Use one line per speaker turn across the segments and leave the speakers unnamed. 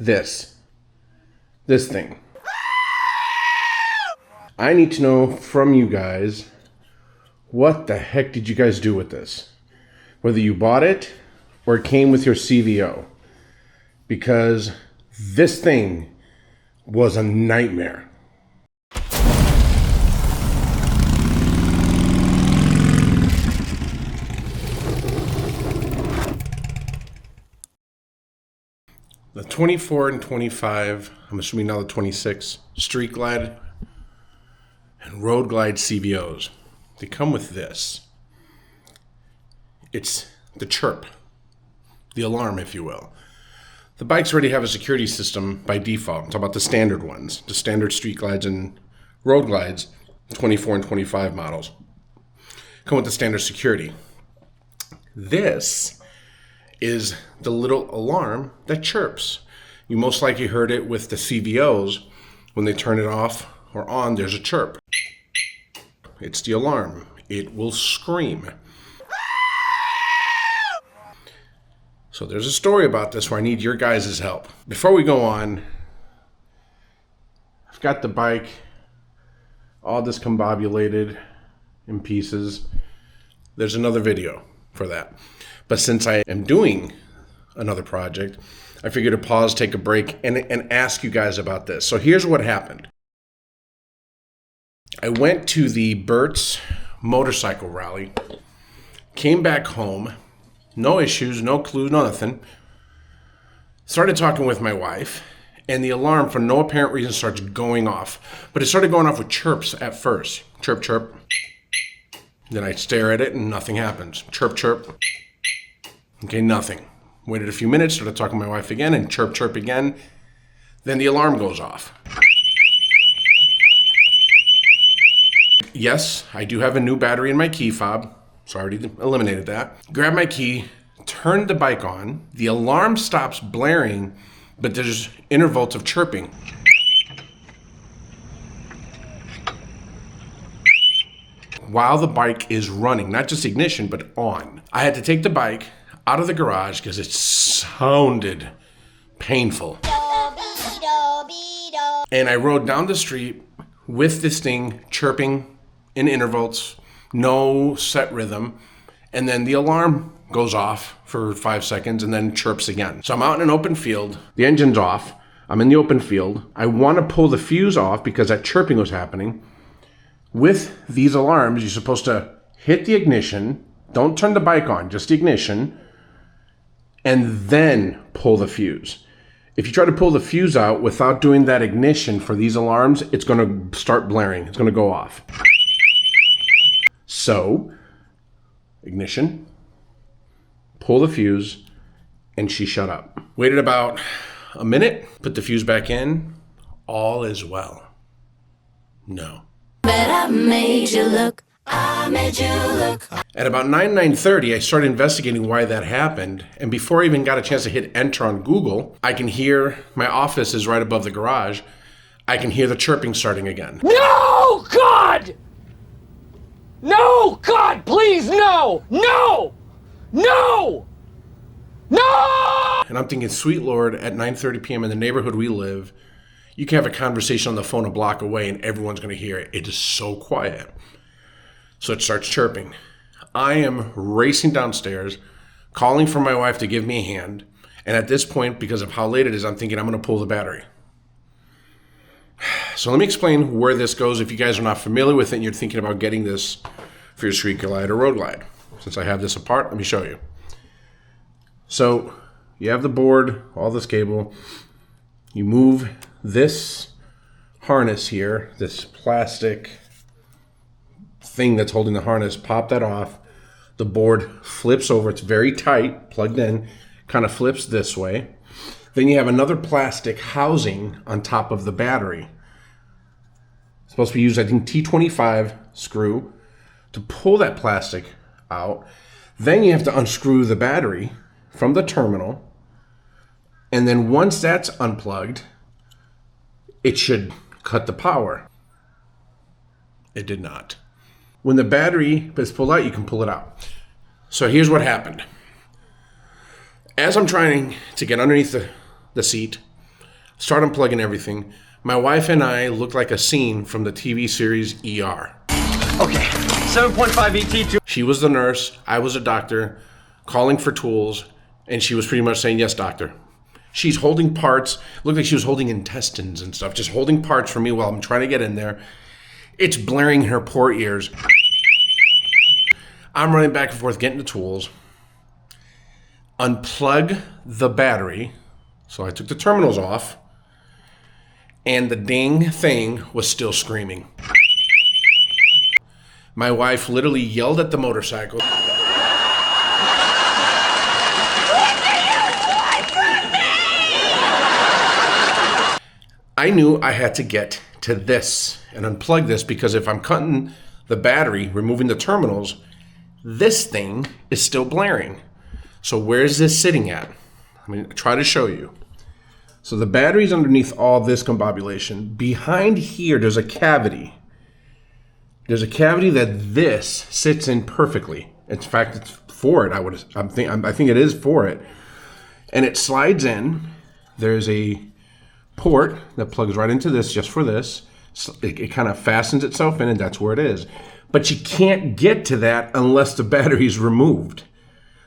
this thing. I need to know from you guys, what the heck did you guys do with this? Whether you bought it or it came with your CVO. Because this thing was a nightmare. The 24 and 25, I'm assuming now the 26, Street Glide and Road Glide CVOs. They come with this. It's the chirp, the alarm, if you will. The bikes already have a security system by default. I'm talking about the standard ones, the standard Street Glides and Road Glides, 24 and 25 models. Come with the standard security. This is the little alarm that chirps. You most likely heard it with the CVOs. When they turn it off or on, there's a chirp. It's the alarm. It will scream. So there's a story about this where I need your guys' help. Before we go on, I've got the bike all discombobulated in pieces. There's another video for that. But since I am doing another project, I figured to pause, take a break, and ask you guys about this. So here's what happened. I went to the Burt's motorcycle rally, came back home, no issues, no clue, no nothing. Started talking with my wife, and the alarm, for no apparent reason, starts going off. But it started going off with chirps at first. Chirp, chirp. Then I stare at it, and nothing happens. Chirp, chirp. Okay, nothing. Waited a few minutes, started talking to my wife again, and chirp, chirp again. Then the alarm goes off. Yes, I do have a new battery in my key fob, so I already eliminated that. Grab my key, turned the bike on. The alarm stops blaring, but there's intervals of chirping. While the bike is running, not just ignition, but on. I had to take the bike out of the garage because it sounded painful. And I rode down the street with this thing chirping in intervals, no set rhythm, and then the alarm goes off for 5 seconds and then chirps again. So I'm out in an open field, the engine's off, I'm in the open field, I want to pull the fuse off because that chirping was happening. With these alarms, you're supposed to hit the ignition, don't turn the bike on, just the ignition, and then pull the fuse. If you try to pull the fuse out without doing that ignition for these alarms, it's going to start blaring. It's going to go off. So, ignition, pull the fuse, and she shut up. Waited about a minute, put the fuse back in. All is well. No.
But I made you look. I made you look.
At about 9:30, I started investigating why that happened. And before I even got a chance to hit enter on Google, I can hear, my office is right above the garage. I can hear the chirping starting again.
No, God! No, God, please, no! No! No! No!
And I'm thinking, sweet Lord, at 9:30 p.m. in the neighborhood we live, you can have a conversation on the phone a block away and everyone's going to hear it. It is so quiet. So it starts chirping. I am racing downstairs, calling for my wife to give me a hand. And at this point, because of how late it is, I'm thinking I'm going to pull the battery. So let me explain where this goes if you guys are not familiar with it and you're thinking about getting this for your Street Glide or Road Glide. Since I have this apart, let me show you. So you have the board, all this cable. You move this harness here, this plastic thing that's holding the harness, pop that off. The board flips over. It's very tight, plugged in, kind of flips this way. Then you have another plastic housing on top of the battery. It's supposed to be used, I think, T25 screw to pull that plastic out. Then you have to unscrew the battery from the terminal. And then once that's unplugged, it should cut the power. It did not. When the battery is pulled out, you can pull it out. So here's what happened. As I'm trying to get underneath the seat, Start unplugging everything. My wife and I looked like a scene from the TV series ER.
Okay, 7.5 ET.
She was the nurse, I was a doctor, calling for tools, and she was pretty much saying, yes, doctor. She's holding parts, looked like she was holding intestines and stuff, just holding parts for me while I'm trying to get in there. It's blaring in her poor ears. I'm running back and forth, getting the tools. Unplug the battery. So I took the terminals off, and the dang thing was still screaming. My wife literally yelled at the motorcycle. I knew I had to get to this and unplug this, because if I'm cutting the battery, removing the terminals, this thing is still blaring. So where is this sitting at? I'm going to try to show you. So the battery's underneath all this combobulation. Behind here, there's a cavity. There's a cavity that this sits in perfectly. In fact, it's for it. I think it is for it. And it slides in. There's a port that plugs right into this just for this. It kind of fastens itself in, and that's where it is. But you can't get to that unless the battery's removed.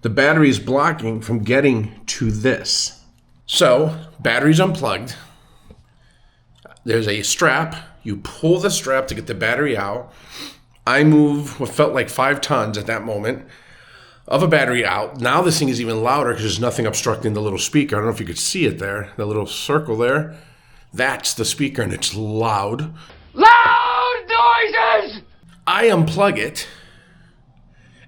The battery's blocking from getting to this. So, battery's unplugged. There's a strap. You pull the strap to get the battery out. I move what felt like 5 tons at that moment of a battery out. Now this thing is even louder because there's nothing obstructing the little speaker. I don't know if you could see it there, the little circle there. That's the speaker, and it's loud.
Loud noises!
I unplug it,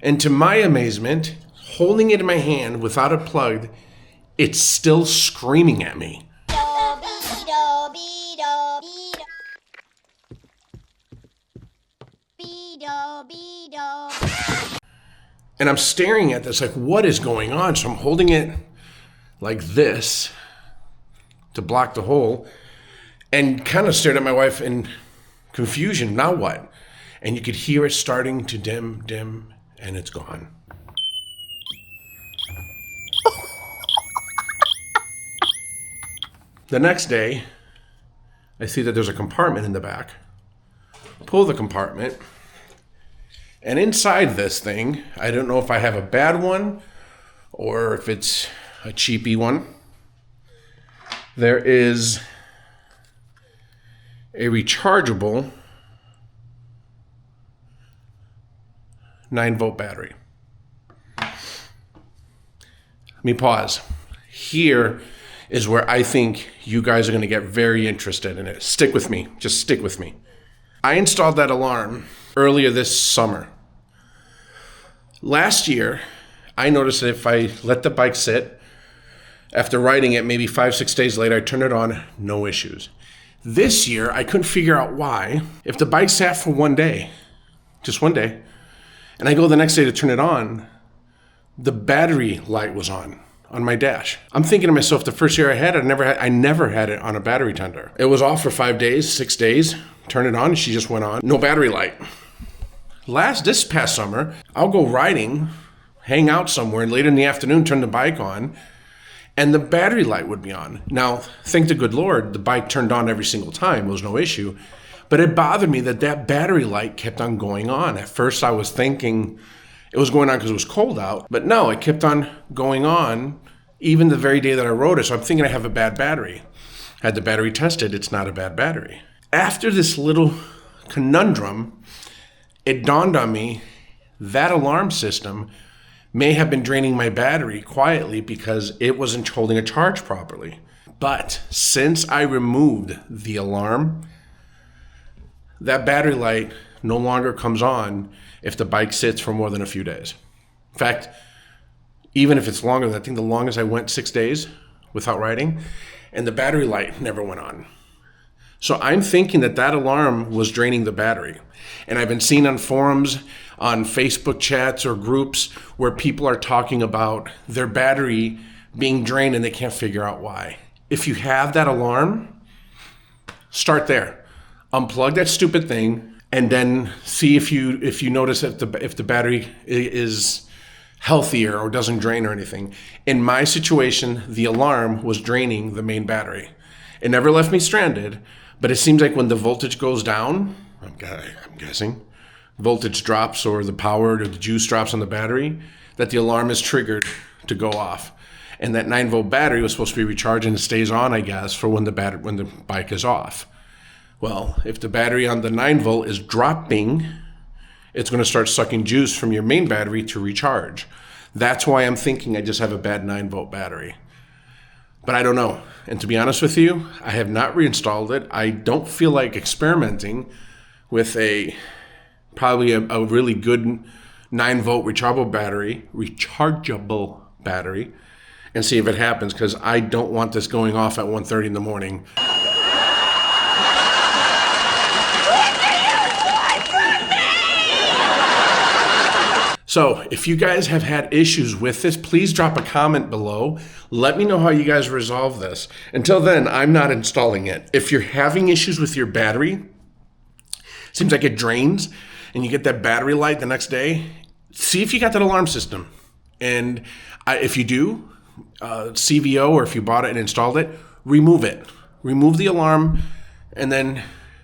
and to my amazement, holding it in my hand without it plugged, it's still screaming at me. And I'm staring at this like, what is going on? So I'm holding it like this to block the hole, and kind of stared at my wife in confusion. Now what? And you could hear it starting to dim, and it's gone. The next day, I see that there's a compartment in the back. Pull the compartment, and inside this thing, I don't know if I have a bad one or if it's a cheapy one. There is a rechargeable 9-volt battery. Let me pause. Here is where I think you guys are going to get very interested in it. Stick with me. Just stick with me. I installed that alarm earlier this summer. Last year, I noticed that if I let the bike sit, after riding it, maybe 5-6 days later, I turned it on, no issues. This year, I couldn't figure out why. If the bike sat for one day, just one day, and I go the next day to turn it on, the battery light was on my dash. I'm thinking to myself, the first year I had it, I never had it on a battery tender. It was off for 5 days, 6 days, turn it on, she just went on, no battery light. This past summer, I'll go riding, hang out somewhere, and later in the afternoon, turn the bike on, and the battery light would be on. Now, thank the good Lord, the bike turned on every single time. It was no issue. But it bothered me that battery light kept on going on. At first, I was thinking it was going on because it was cold out. But no, it kept on going on even the very day that I rode it. So I'm thinking I have a bad battery. Had the battery tested. It's not a bad battery. After this little conundrum, it dawned on me that alarm system may have been draining my battery quietly because it wasn't holding a charge properly. But since I removed the alarm, that battery light no longer comes on if the bike sits for more than a few days. In fact, even if it's longer, I think the longest I went 6 days without riding, and the battery light never went on. So I'm thinking that alarm was draining the battery. And I've been seeing on forums, on Facebook chats or groups where people are talking about their battery being drained and they can't figure out why. If you have that alarm, start there. Unplug that stupid thing and then see if you notice if the battery is healthier or doesn't drain or anything. In my situation, the alarm was draining the main battery. It never left me stranded, but it seems like when the voltage goes down, I'm guessing, voltage drops or the power or the juice drops on the battery, that the alarm is triggered to go off. And that 9-volt battery was supposed to be recharged and it stays on, I guess, for when the bike is off. Well, if the battery on the 9-volt is dropping, it's going to start sucking juice from your main battery to recharge. That's why I'm thinking I just have a bad 9-volt battery. But I don't know. And to be honest with you, I have not reinstalled it. I don't feel like experimenting with probably a really good 9-volt rechargeable battery and see if it happens, because I don't want this going off at 1:30 in the morning. So if you guys have had issues with this, please drop a comment below. Let me know how you guys resolve this. Until then, I'm not installing it. If you're having issues with your battery, seems like it drains, and you get that battery light the next day, see if you got that alarm system. And if you do, CVO, or if you bought it and installed it, remove it. Remove the alarm, and then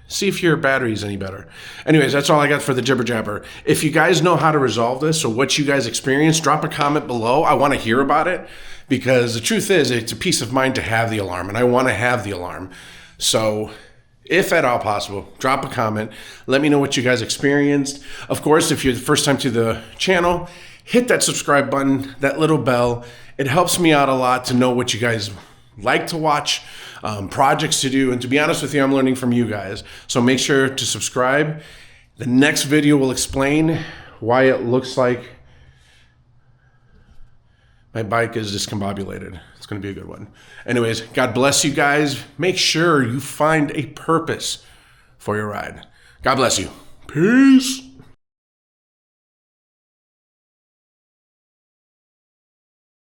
see if your battery is any better. Anyways, that's all I got for the jibber jabber. If you guys know how to resolve this or what you guys experienced, drop a comment below. I want to hear about it, because the truth is it's a peace of mind to have the alarm, and I want to have the alarm. So if at all possible, drop a comment. Let me know what you guys experienced. Of course, if you're the first time to the channel, hit that subscribe button, that little bell. It helps me out a lot to know what you guys like to watch, projects to do, and to be honest with you, I'm learning from you guys. So make sure to subscribe. The next video will explain why it looks like my bike is discombobulated. It's going to be a good one. Anyways, God bless you guys. Make sure you find a purpose for your ride. God bless you. Peace.